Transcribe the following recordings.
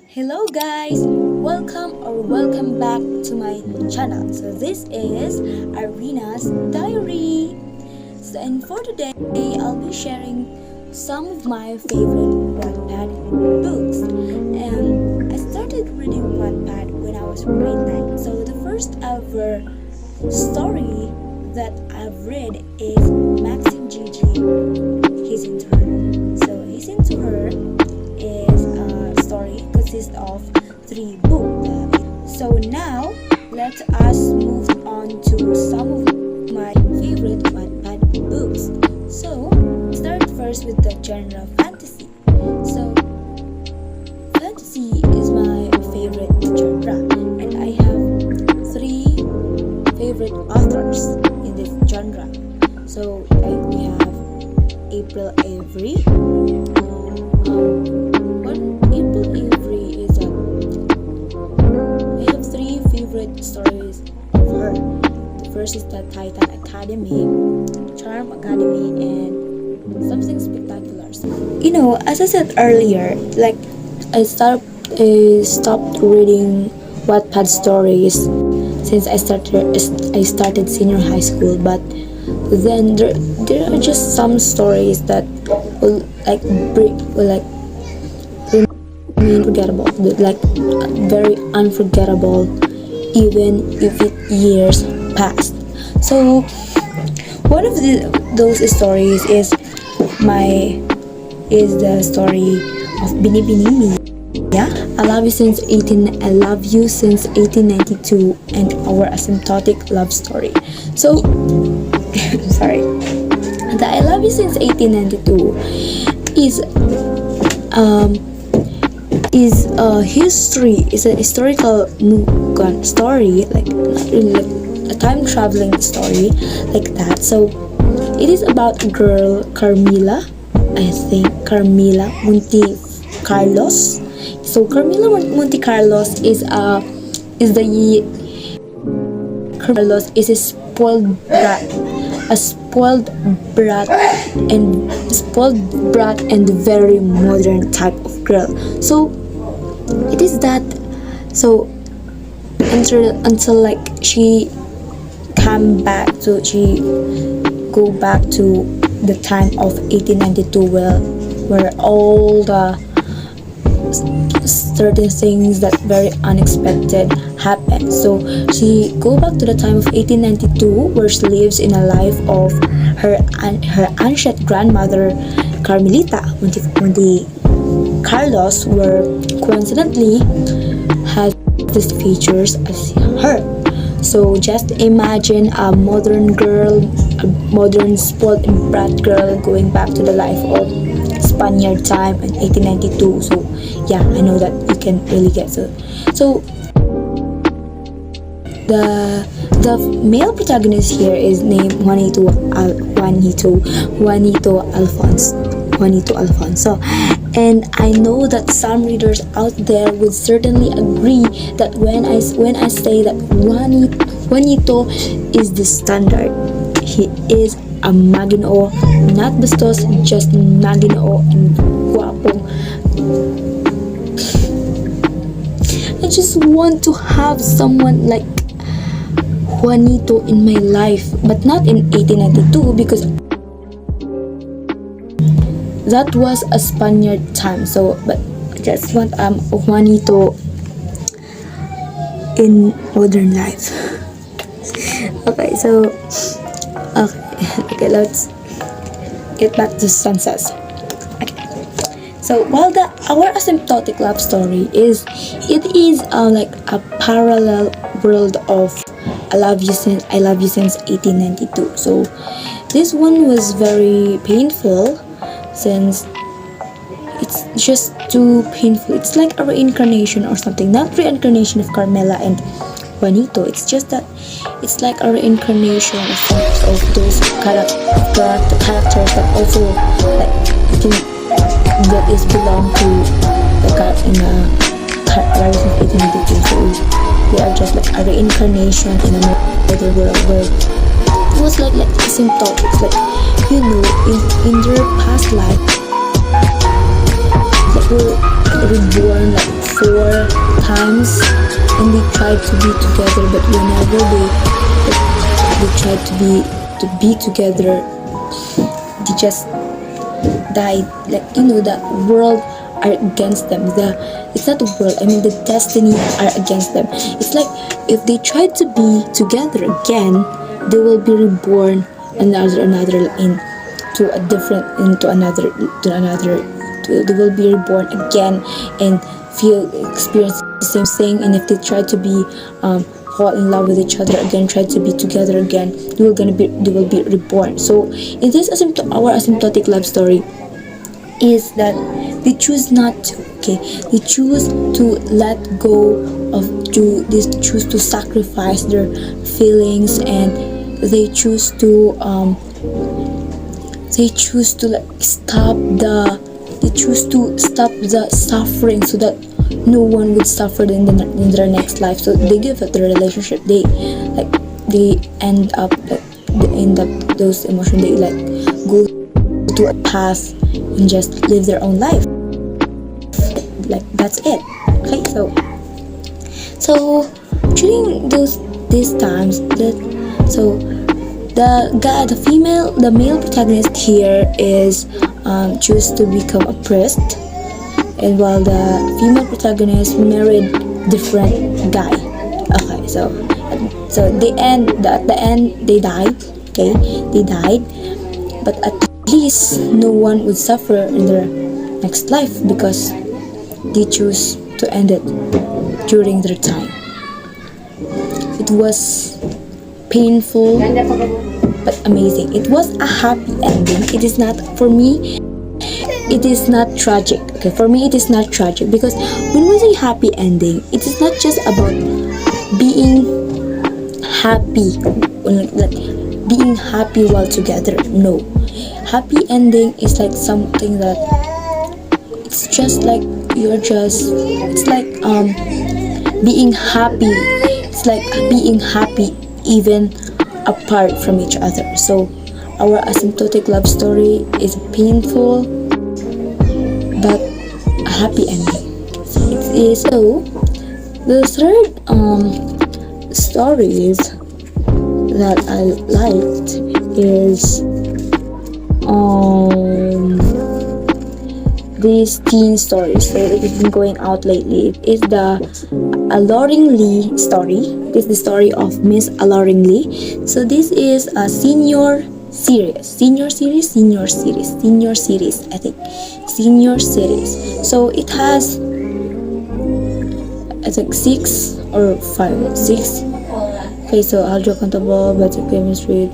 Hello guys, welcome back to my channel. So this is Arwina's diary. And for today, I'll be sharing some of my favorite Wattpad books. And I started reading Wattpad when I was grade 9. So the first ever story that I've read is Maxim Gigi, He's Into Her. So He's Into Her is a story consists of 3 books. So now let us move on to some of my favorite Wattpad books. So start first with the genre fantasy. So fantasy is my favorite genre, and I have 3 favorite authors in this genre. So we have April Avery. April Avery is I have 3 favorite stories of her. The first is the Titan Academy, Charm Academy, and Something Spectacular. As I said earlier, stopped reading Wattpad stories since I started senior high school, but then there are just some stories that will remain unforgettable, very unforgettable, even if years passed. So one of those stories is the story of Bini Bini Me. Yeah, I love you since 1892, and our asymptotic love story. So sorry, the I love you since 1892 is a historical story, not really like a time traveling story like that. So it is about a girl, Carmila Monte Carlos. So Carmila Monte Carlos is a spoiled brat and very modern type of girl. So it is that. So until she go back to the time of 1892, where all the certain things that very unexpected happen. So she go back to the time of 1892, where she lives in a life of her ancient grandmother Carmelita Monte Carlos, where coincidentally has these features as her. So just imagine a modern spoiled brat girl going back to the life of Spaniard time in 1892. So yeah, I know that you can really get so the male protagonist here is named Juanito Alfonso, and I know that some readers out there would certainly agree that when I say that Juanito is the standard. He is a maginoo, not bastos, just maginoo and guapong. I just want to have someone like Juanito in my life, but not in 1892, because that was a Spaniard time. So, but I just want Juanito in modern life. Okay, so okay, let's get back to Sunsets. Okay. So while our asymptotic love story is like a parallel world of I love you since 1892. So this one was very painful, since it's just too painful. It's like a reincarnation or something, not reincarnation of Carmela and Juanito. It's just that it's like a reincarnation of those characters that also that is belong to the character in the Rise of 1892. So they are just like a reincarnation in another world, where it was like asymptotic. In their past life, were reborn 4 tried to be together, but whenever they tried to be together, they just died. Like, the world are against them. It's not the world, I mean the destiny are against them. It's like if they try to be together again, they will be reborn another into a different into another to another they will be reborn again and experience the same thing. And if they try to be fall in love with each other again, try to be together again, they will be reborn. So in this our asymptotic love story is that they choose not to, okay, they choose to let go they choose to sacrifice their feelings, and they choose to stop the suffering, so that no one would suffer in their next life. So they give up the relationship, they end up those emotions, they go to a path and just live their own life. That's it. Okay, so during these times, the male protagonist here is choose to become a priest, and while the female protagonist married different guy. Okay, so at the end they died. Okay, they died, but at least no one would suffer in their next life because they choose to end it during their time. It was painful but amazing. It was a happy ending. It is not, for me, it is not tragic. Okay, for me it is not tragic, because when we say happy ending, it is not just about being happy, being happy while together. No, happy ending is like something that it's just like it's like being happy. It's like being happy even apart from each other. So our asymptotic love story is painful but a happy ending. It is. So the third stories that I liked is these teen stories. So it has been going out lately. It's the Alluring Lee story. This is the story of Miss Alluring Lee. So this is a senior series, I think. Senior series. So it has, I think, 6 or 5. 6. Okay, so algebra, countable, basic chemistry.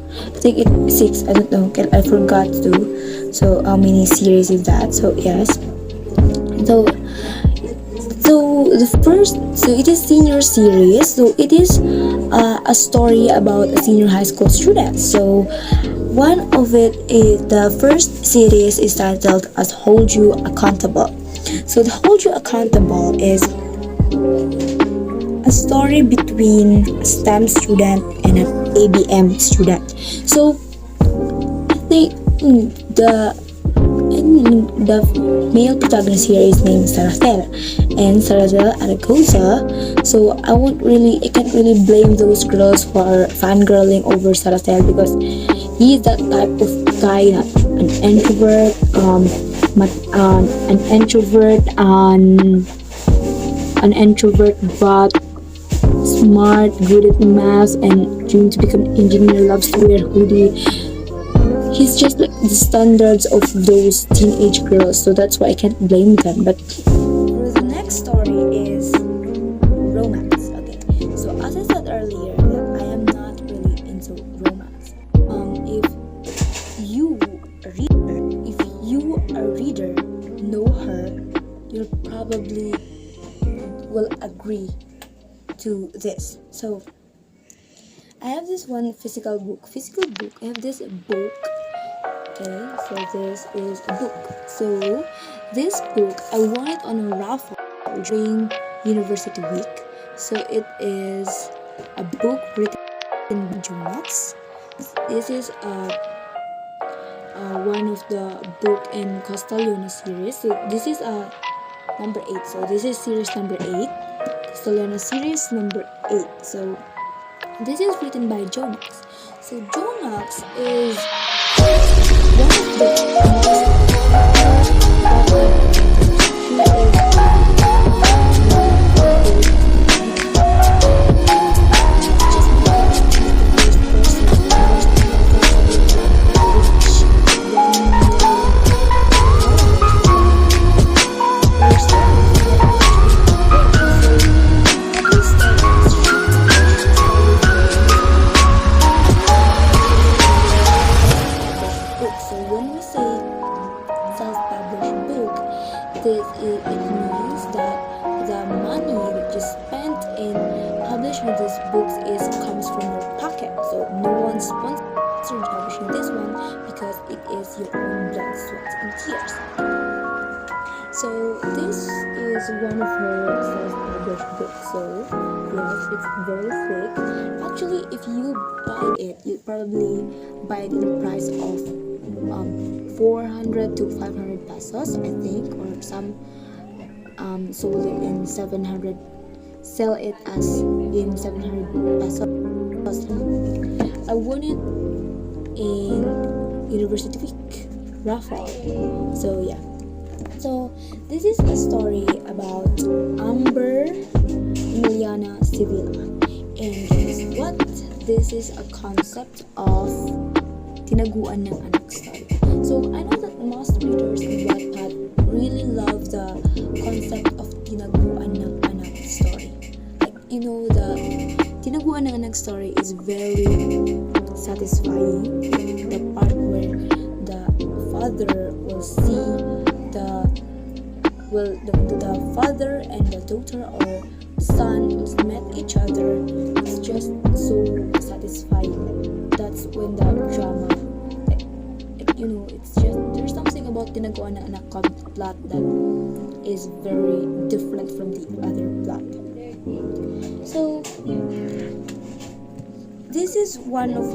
I think it's 6. I don't know. I forgot to. So how many series is that? So yes. So it is senior series. So it is a story about a senior high school student. So one of it is, the first series is titled as Hold You Accountable. So the Hold You Accountable is a story between a STEM student and an ABM student. So the male protagonist here is named Saratel and Saratel Aragosa. So I can't really blame those girls for fangirling over Saratel, because he is that type of guy, an introvert, but smart, good at math, and dream to become an engineer, loves to wear hoodie. He's just like the standards of those teenage girls, so that's why I can't blame them. But the next story is romance. Okay, so as I said earlier, that I am not really into romance. If you a reader know her, you'll probably will agree to this. So I have this one physical book. I have this book. Okay, so this is a book. So this book, I won it on a raffle during University Week. So it is a book written by Jonas. This is one of the book in Castellano series. So this is number 8. So this is series number 8. Selena series number 8. So this is written by Jonax. So Jonax is one of the it means that the money that you spent in publishing these books comes from your pocket. So no one sponsored publishing this one because it is your own blood, sweat, and tears. So this is one of her self-published books. So yes, it's very thick. Actually, if you buy it, you probably buy it in the price of 400 to 500 pesos, I think, or some sold it in 700, sell it as in 700 pesos. I won it in University Week raffle. So yeah. So this is a story about Amber Emiliana Sevilla, and guess what? This is a concept of tinaguan ng anak story. So I know that most readers in Wattpad really love the concept of tinaguan ng anak story. Like, you know, the tinaguan ng anak story is very satisfying. The part where the father will see the father and the daughter or son met each other. It's just so satisfying. Like, that's when the drama, you know, it's just, there's something about tinaguan ng anak plot that is very different from the other plot. So this is one of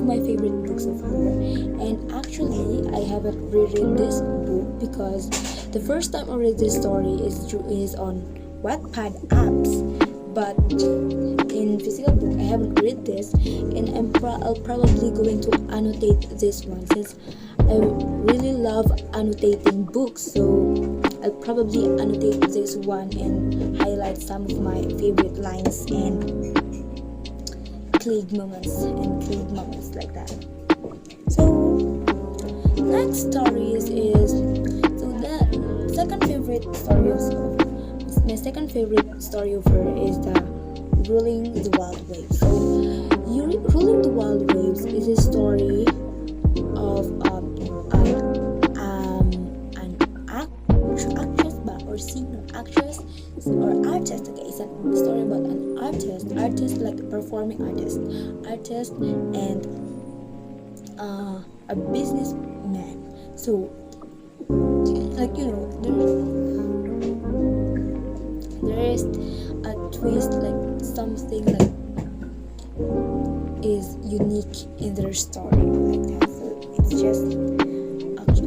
my favorite books of her, and actually I haven't reread this book because the first time I read this story is on Wattpad apps, but in physical book I haven't read this, and I'll probably going to annotate this one since I really love annotating books. So I'll probably annotate this one and highlight some of my favorite lines and click moments like that. So next stories is, so the second favorite story of my second favorite story of her is the Ruling the Wild Waves. So Ruling the Wild Waves is a story of actress or artist. Okay, it's a story about an artist like a performing artist and a businessman. So like, you know, there is a twist, like something like is unique in their story like that. So it's just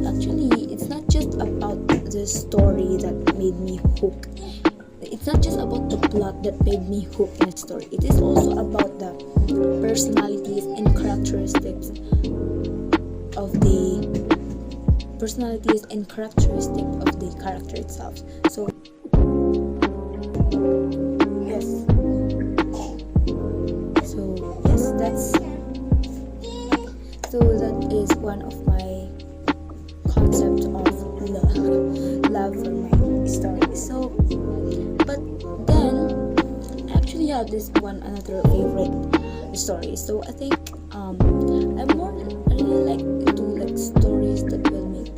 actually it's not just about the story that made me hook. It's not just about the plot that made me hook in a story. It is also about the personalities and characteristics of the character itself. So yes, that is one of my concept of love for my story. So, but then I actually have this another favorite story. So I think I really like to do like stories that will make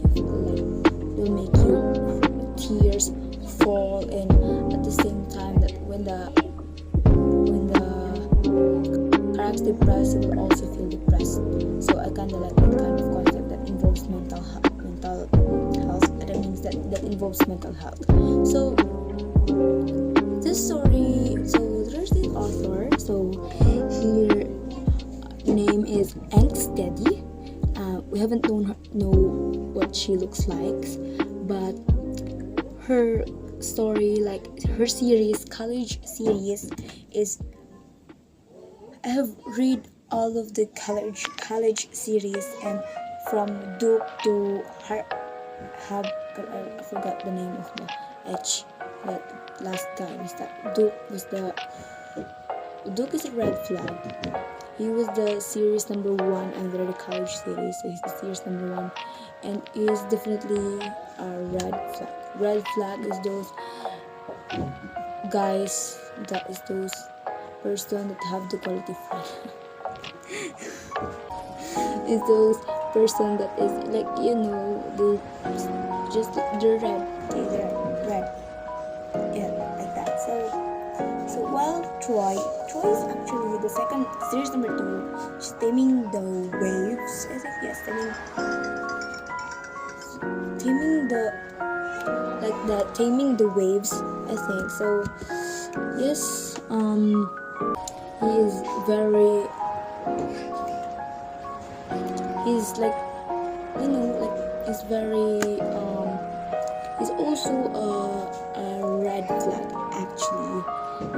you tears fall, and at the same time that when the character depressed, you will also feel depressed. So I kind of like that kind of concept that involves mental health. That means that involves mental health. So this story, so there's this author. So her name is Steady. We haven't know what she looks like, but her story, like her series, college series, is I have read all of the college series, and from Duke to I forgot the name of the H, but last time is that Duke is a red flag. He was the series number one under the college series, so he's the series number one, and is definitely a red flag. Red flag is those guys, that is those person that have the quality friend. Is those person that is like, they just they're red, yeah, like that. So while Troy is actually the second series number 2. She's taming the waves. I think yes, taming the waves. I think so. Yes, he is very. He's like, he's very. He's also a red flag actually.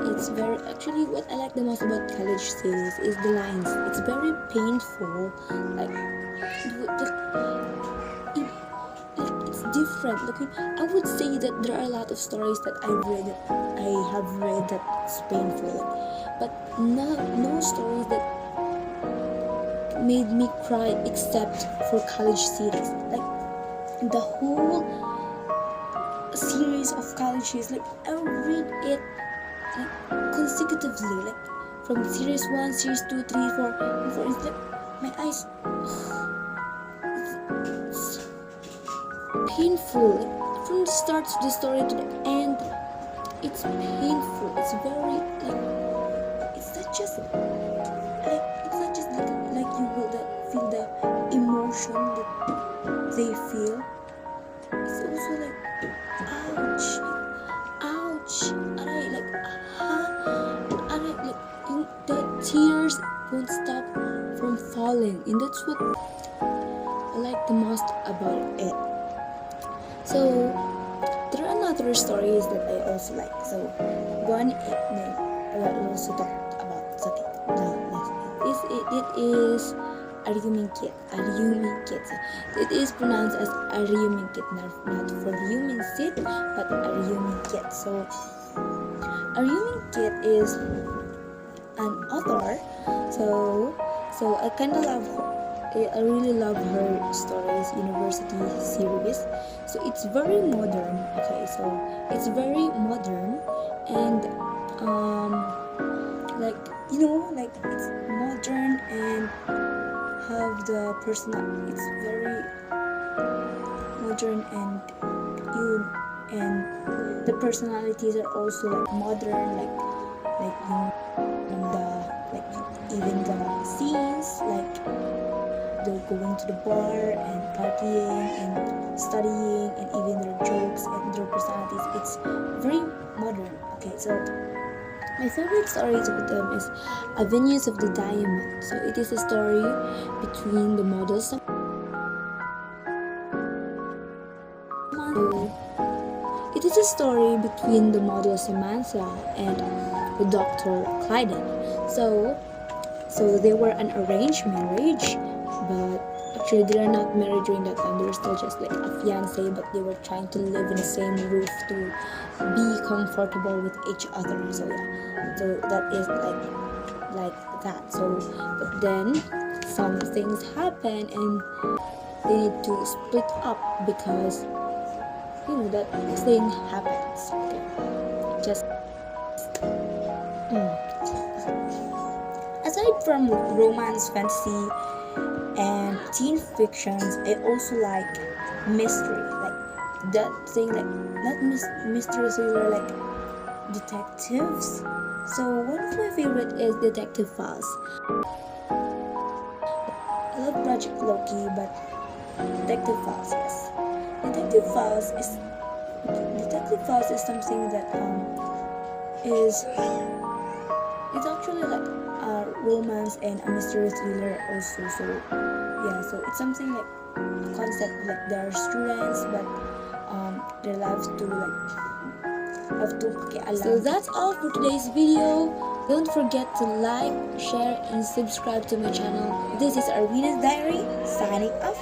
It's very actually what I like the most about college series is the lines. It's very painful. Like it's different. I would say that there are a lot of stories that I have read that's painful, but no stories that made me cry except for college series. Like the whole series of college series, like I read it like consecutively, like from series 1, series 2, 3, 4, and 4. It's like my eyes, it's painful. Like, from the start of the story to the end, it's painful. It's very it's not just like you will feel the emotion that they feel. It's also like ouch, the tears won't stop from falling, and that's what I like the most about it. So there are other stories that I also like. So one, I also talked about. It is Aryuminkit. It is pronounced as Aryuminkit, not for human seed, but Aryuminkit. So Aryuminkit is an author. So I kind of love her. I really love her stories, university series. So it's very modern. Okay, so it's very modern, and it's modern and have the personal. It's very modern and the personalities are also like modern, even the scenes, like they're going to the bar and partying and studying, and even their jokes and their personalities. It's very modern. Okay, so my favorite stories of them is Avenues of the Diamond. So it is a story between the models. It is a story between the model Samantha and the Dr. Clyden. So they were an arranged marriage, but actually they are not married during that time. They were still just like a fiance, but they were trying to live in the same roof to be comfortable with each other. So yeah, so that is like that. So but then some things happen and they need to split up because that thing happens. Okay, just aside from romance, fantasy, and teen fictions, I also like mystery, like that thing, like not mystery thriller, like detectives. So one of my favorite is Detective Files. I love Project Loki, but Detective Files, yes. Detective Files is something that it's actually like a romance and a mystery thriller also. So yeah, so it's something like a concept, like there are students, but their lives to have to pakialam. So that's all for today's video. Don't forget to like, share, and subscribe to my channel. This is Arwina's Diary, signing off.